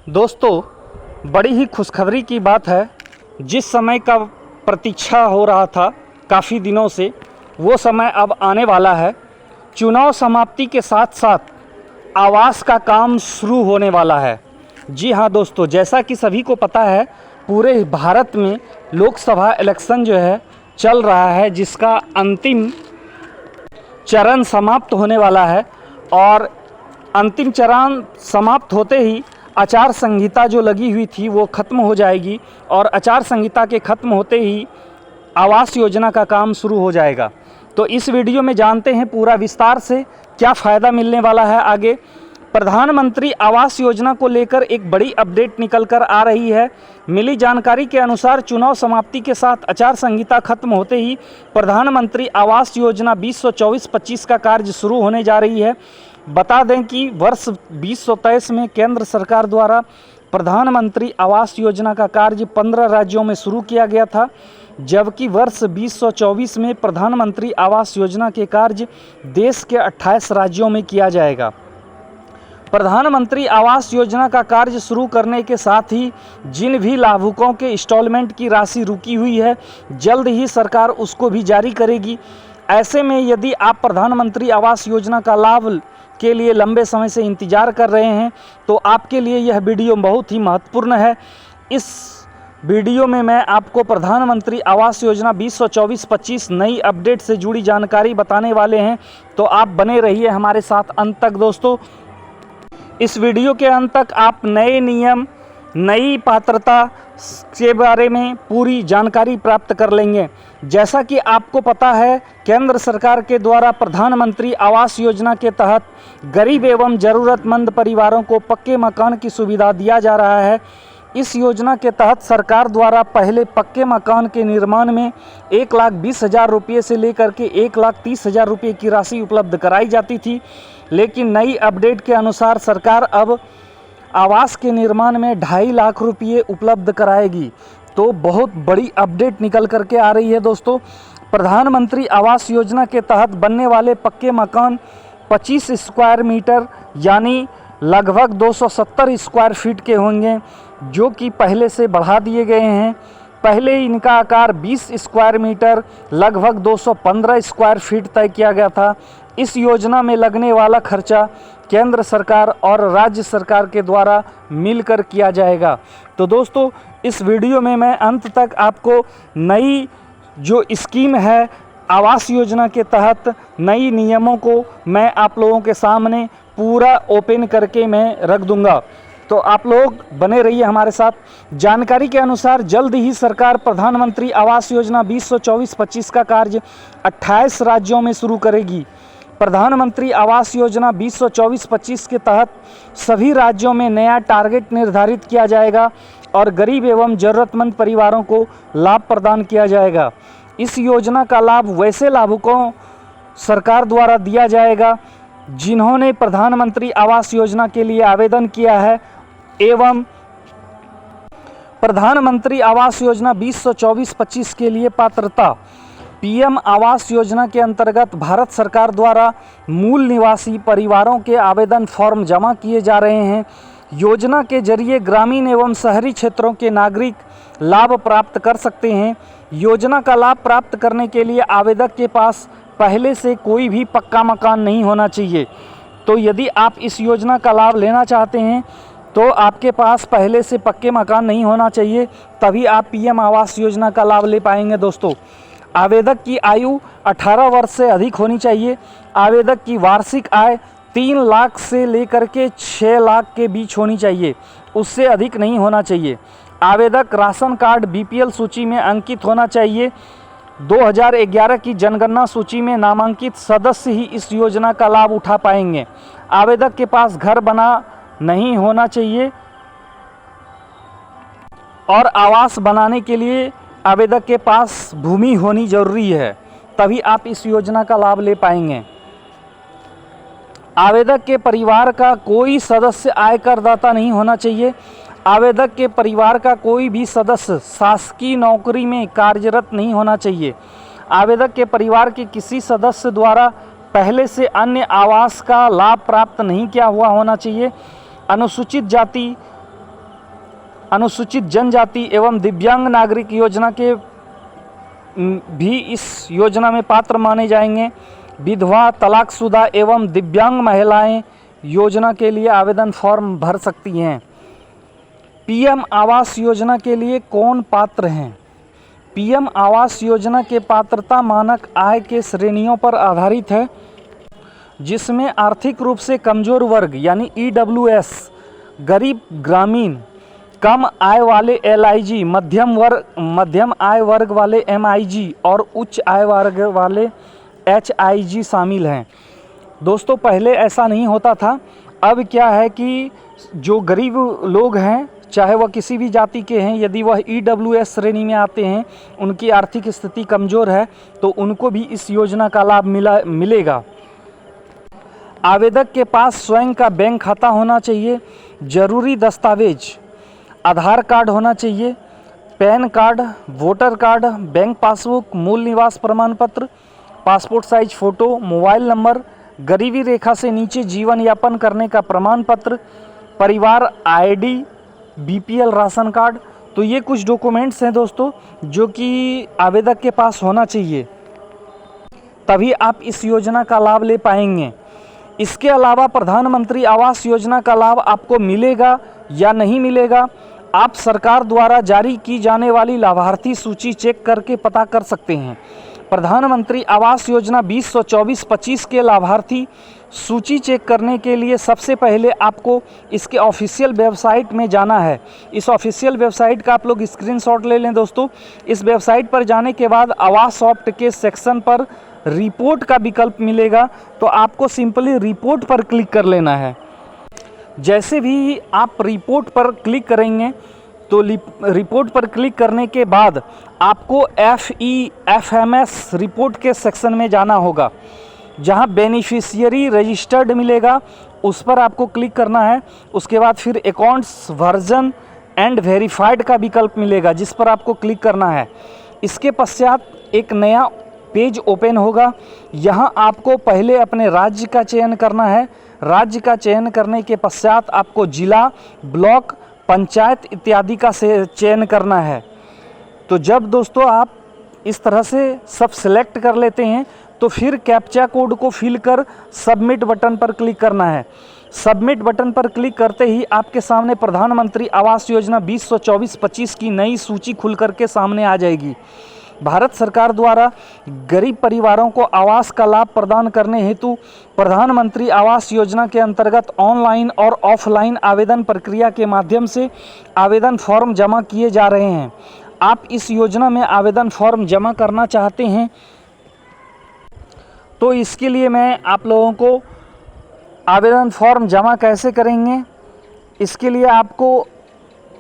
दोस्तों, बड़ी ही खुशखबरी की बात है। जिस समय का प्रतीक्षा हो रहा था काफ़ी दिनों से, वो समय अब आने वाला है। चुनाव समाप्ति के साथ साथ आवास का काम शुरू होने वाला है। जी हाँ दोस्तों, जैसा कि सभी को पता है, पूरे भारत में लोकसभा इलेक्शन जो है चल रहा है, जिसका अंतिम चरण समाप्त होने वाला है। और अंतिम चरण समाप्त होते ही आचार संहिता जो लगी हुई थी वो ख़त्म हो जाएगी, और आचार संहिता के ख़त्म होते ही आवास योजना का काम शुरू हो जाएगा। तो इस वीडियो में जानते हैं पूरा विस्तार से क्या फ़ायदा मिलने वाला है आगे। प्रधानमंत्री आवास योजना को लेकर एक बड़ी अपडेट निकल कर आ रही है। मिली जानकारी के अनुसार चुनाव समाप्ति के साथ आचार संहिता खत्म होते ही प्रधानमंत्री आवास योजना 2024-25 का कार्य शुरू होने जा रही है। बता दें कि वर्ष 2023 में केंद्र सरकार द्वारा प्रधानमंत्री आवास योजना का कार्य 15 राज्यों में शुरू किया गया था, जबकि वर्ष 2024 में प्रधानमंत्री आवास योजना के कार्य देश के 28 राज्यों में किया जाएगा। प्रधानमंत्री आवास योजना का कार्य शुरू करने के साथ ही जिन भी लाभुकों के इंस्टॉलमेंट की राशि रुकी हुई है, जल्द ही सरकार उसको भी जारी करेगी। ऐसे में यदि आप प्रधानमंत्री आवास योजना का लाभ के लिए लंबे समय से इंतज़ार कर रहे हैं, तो आपके लिए यह वीडियो बहुत ही महत्वपूर्ण है। इस वीडियो में मैं आपको प्रधानमंत्री आवास योजना 2024-25 नई अपडेट से जुड़ी जानकारी बताने वाले हैं, तो आप बने रहिए हमारे साथ अंत तक। दोस्तों, इस वीडियो के अंत तक आप नए नियम, नई पात्रता के बारे में पूरी जानकारी प्राप्त कर लेंगे। जैसा कि आपको पता है, केंद्र सरकार के द्वारा प्रधानमंत्री आवास योजना के तहत गरीब एवं ज़रूरतमंद परिवारों को पक्के मकान की सुविधा दिया जा रहा है। इस योजना के तहत सरकार द्वारा पहले पक्के मकान के निर्माण में 1,20,000 रुपये से लेकर के 1,30,000 रुपये की राशि उपलब्ध कराई जाती थी, लेकिन नई अपडेट के अनुसार सरकार अब आवास के निर्माण में 2.5 लाख रुपये उपलब्ध कराएगी। तो बहुत बड़ी अपडेट निकल करके आ रही है दोस्तों। प्रधानमंत्री आवास योजना के तहत बनने वाले पक्के मकान 25 स्क्वायर मीटर यानी लगभग 270 स्क्वायर फीट के होंगे, जो कि पहले से बढ़ा दिए गए हैं। पहले इनका आकार 20 स्क्वायर मीटर लगभग 215 स्क्वायर फीट तय किया गया था। इस योजना में लगने वाला खर्चा केंद्र सरकार और राज्य सरकार के द्वारा मिलकर किया जाएगा। तो दोस्तों, इस वीडियो में मैं अंत तक आपको नई जो स्कीम है आवास योजना के तहत नई नियमों को मैं आप लोगों के सामने पूरा ओपन करके मैं रख दूंगा। तो आप लोग बने रहिए हमारे साथ। जानकारी के अनुसार जल्द ही सरकार प्रधानमंत्री आवास योजना 2024-25 का कार्य 28 राज्यों में शुरू करेगी। प्रधानमंत्री आवास योजना 2024-25 के तहत सभी राज्यों में नया टारगेट निर्धारित किया जाएगा और गरीब एवं ज़रूरतमंद परिवारों को लाभ प्रदान किया जाएगा। इस योजना का लाभ वैसे लाभुकों सरकार द्वारा दिया जाएगा जिन्होंने प्रधानमंत्री आवास योजना के लिए आवेदन किया है एवं प्रधानमंत्री आवास योजना 2024-25 के लिए पात्रता। पीएम आवास योजना के अंतर्गत भारत सरकार द्वारा मूल निवासी परिवारों के आवेदन फॉर्म जमा किए जा रहे हैं। योजना के जरिए ग्रामीण एवं शहरी क्षेत्रों के नागरिक लाभ प्राप्त कर सकते हैं। योजना का लाभ प्राप्त करने के लिए आवेदक के पास पहले से कोई भी पक्का मकान नहीं होना चाहिए। तो यदि आप इस योजना का लाभ लेना चाहते हैं तो आपके पास पहले से पक्के मकान नहीं होना चाहिए, तभी आप पीएम आवास योजना का लाभ ले पाएंगे। दोस्तों, आवेदक की आयु 18 वर्ष से अधिक होनी चाहिए। आवेदक की वार्षिक आय 3 लाख से लेकर के 6 लाख के बीच होनी चाहिए, उससे अधिक नहीं होना चाहिए। आवेदक राशन कार्ड बीपीएल सूची में अंकित होना चाहिए। 2011 की जनगणना सूची में नामांकित सदस्य ही इस योजना का लाभ उठा पाएंगे। आवेदक के पास घर बना नहीं होना चाहिए और आवास बनाने के लिए आवेदक के पास भूमि होनी जरूरी है, तभी आप इस योजना का लाभ ले पाएंगे। आवेदक के परिवार का कोई सदस्य आयकरदाता नहीं होना चाहिए। आवेदक के परिवार का कोई भी सदस्य शासकीय नौकरी में कार्यरत नहीं होना चाहिए। आवेदक के परिवार के किसी सदस्य द्वारा पहले से अन्य आवास का लाभ प्राप्त नहीं किया हुआ होना चाहिए। अनुसूचित जाति अनुसूचित जनजाति एवं दिव्यांग नागरिक योजना के भी इस योजना में पात्र माने जाएंगे। विधवा, तलाकशुदा एवं दिव्यांग महिलाएं योजना के लिए आवेदन फॉर्म भर सकती हैं। पीएम आवास योजना के लिए कौन पात्र हैं? पीएम आवास योजना के पात्रता मानक आय के श्रेणियों पर आधारित है, जिसमें आर्थिक रूप से कमजोर वर्ग यानी ईडब्ल्यूएस, गरीब ग्रामीण, कम आय वाले एलआईजी, मध्यम आय वर्ग वाले एमआईजी और उच्च आय वर्ग वाले एचआईजी शामिल हैं। दोस्तों, पहले ऐसा नहीं होता था। अब क्या है कि जो गरीब लोग हैं, चाहे वह किसी भी जाति के हैं, यदि वह ईडब्ल्यूएस श्रेणी में आते हैं, उनकी आर्थिक स्थिति कमज़ोर है, तो उनको भी इस योजना का लाभ मिलेगा। आवेदक के पास स्वयं का बैंक खाता होना चाहिए। जरूरी दस्तावेज आधार कार्ड होना चाहिए, pan card, voter card, bank passbook, मूल निवास प्रमाण पत्र, passport size photo, mobile number, गरीबी रेखा से नीचे जीवन यापन करने का प्रमाण पत्र, परिवार आईडी, बीपीएल राशन कार्ड। तो ये कुछ डॉक्यूमेंट्स हैं दोस्तों, जो कि आवेदक के पास होना चाहिए, तभी आप इस योजना का लाभ ले पाएंगे। इसके अलावा प्रधानमंत्री आवास योजना का लाभ आपको मिलेगा या नहीं मिलेगा, आप सरकार द्वारा जारी की जाने वाली लाभार्थी सूची चेक करके पता कर सकते हैं। प्रधानमंत्री आवास योजना 2024-25 के लाभार्थी सूची चेक करने के लिए सबसे पहले आपको इसके ऑफिशियल वेबसाइट में जाना है। इस ऑफिशियल वेबसाइट का आप लोग स्क्रीनशॉट ले लें दोस्तों। इस वेबसाइट पर जाने के बाद आवास सॉफ्ट के सेक्शन पर रिपोर्ट का विकल्प मिलेगा, तो आपको सिंपली रिपोर्ट पर क्लिक कर लेना है। जैसे भी आप रिपोर्ट पर क्लिक करेंगे, तो रिपोर्ट पर क्लिक करने के बाद आपको FEFMS रिपोर्ट के सेक्शन में जाना होगा, जहां बेनिफिशियरी रजिस्टर्ड मिलेगा, उस पर आपको क्लिक करना है। उसके बाद फिर अकाउंट्स वर्जन एंड वेरीफाइड का विकल्प मिलेगा, जिस पर आपको क्लिक करना है। इसके पश्चात एक नया पेज ओपन होगा। यहाँ आपको पहले अपने राज्य का चयन करना है। राज्य का चयन करने के पश्चात आपको जिला, ब्लॉक, पंचायत इत्यादि का चयन करना है। तो जब दोस्तों आप इस तरह से सब सिलेक्ट कर लेते हैं, तो फिर कैप्चा कोड को फिल कर सबमिट बटन पर क्लिक करना है। सबमिट बटन पर क्लिक करते ही आपके सामने प्रधानमंत्री आवास योजना 2024-25 की नई सूची खुल करके सामने आ जाएगी। भारत सरकार द्वारा गरीब परिवारों को आवास का लाभ प्रदान करने हेतु प्रधानमंत्री आवास योजना के अंतर्गत ऑनलाइन और ऑफलाइन आवेदन प्रक्रिया के माध्यम से आवेदन फॉर्म जमा किए जा रहे हैं। आप इस योजना में आवेदन फॉर्म जमा करना चाहते हैं, तो इसके लिए मैं आप लोगों को आवेदन फॉर्म जमा कैसे करेंगे, इसके लिए आपको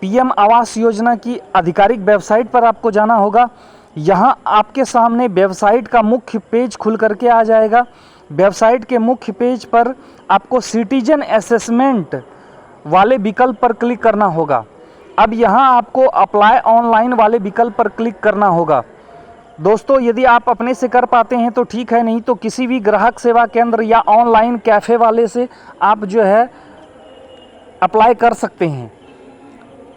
पीएम आवास योजना की आधिकारिक वेबसाइट पर आपको जाना होगा। यहाँ आपके सामने वेबसाइट का मुख्य पेज खुल करके आ जाएगा। वेबसाइट के मुख्य पेज पर आपको सिटीजन असेसमेंट वाले विकल्प पर क्लिक करना होगा। अब यहाँ आपको अप्लाई ऑनलाइन वाले विकल्प पर क्लिक करना होगा। दोस्तों, यदि आप अपने से कर पाते हैं तो ठीक है, नहीं तो किसी भी ग्राहक सेवा केंद्र या ऑनलाइन कैफ़े वाले से आप जो है अप्लाई कर सकते हैं।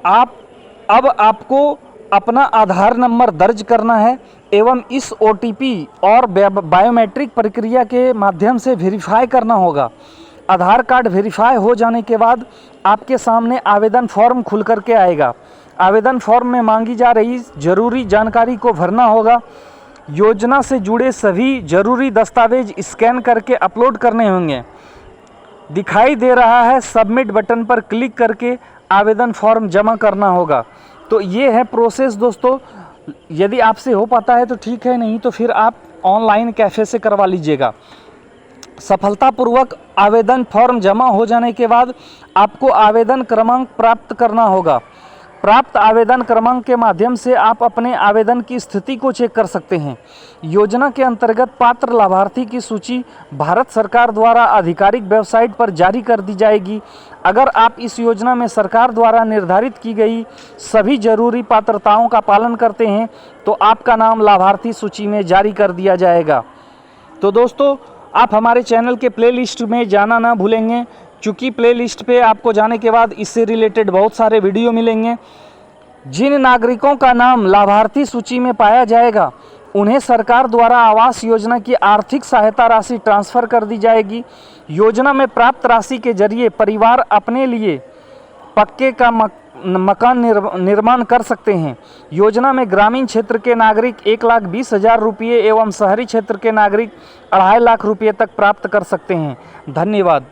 अब आपको अपना आधार नंबर दर्ज करना है एवं इस OTP और बायोमेट्रिक प्रक्रिया के माध्यम से वेरीफाई करना होगा। आधार कार्ड वेरीफाई हो जाने के बाद आपके सामने आवेदन फॉर्म खुल करके आएगा। आवेदन फॉर्म में मांगी जा रही जरूरी जानकारी को भरना होगा। योजना से जुड़े सभी जरूरी दस्तावेज स्कैन करके अपलोड करने होंगे। दिखाई दे रहा है सबमिट बटन पर क्लिक करके आवेदन फॉर्म जमा करना होगा। तो ये है प्रोसेस दोस्तों। यदि आपसे हो पाता है तो ठीक है, नहीं तो फिर आप ऑनलाइन कैफ़े से करवा लीजिएगा। सफलतापूर्वक आवेदन फॉर्म जमा हो जाने के बाद आपको आवेदन क्रमांक प्राप्त करना होगा। प्राप्त आवेदन क्रमांक के माध्यम से आप अपने आवेदन की स्थिति को चेक कर सकते हैं। योजना के अंतर्गत पात्र लाभार्थी की सूची भारत सरकार द्वारा आधिकारिक वेबसाइट पर जारी कर दी जाएगी। अगर आप इस योजना में सरकार द्वारा निर्धारित की गई सभी जरूरी पात्रताओं का पालन करते हैं, तो आपका नाम लाभार्थी सूची में जारी कर दिया जाएगा। तो दोस्तों, आप हमारे चैनल के प्लेलिस्ट में जाना ना भूलेंगे, चूँकि प्लेलिस्ट पे आपको जाने के बाद इससे रिलेटेड बहुत सारे वीडियो मिलेंगे। जिन नागरिकों का नाम लाभार्थी सूची में पाया जाएगा उन्हें सरकार द्वारा आवास योजना की आर्थिक सहायता राशि ट्रांसफ़र कर दी जाएगी। योजना में प्राप्त राशि के जरिए परिवार अपने लिए पक्के का मकान निर्माण कर सकते हैं। योजना में ग्रामीण क्षेत्र के नागरिक 1,20,000 रुपये एवं शहरी क्षेत्र के नागरिक 2.5 लाख रुपये तक प्राप्त कर सकते हैं। धन्यवाद।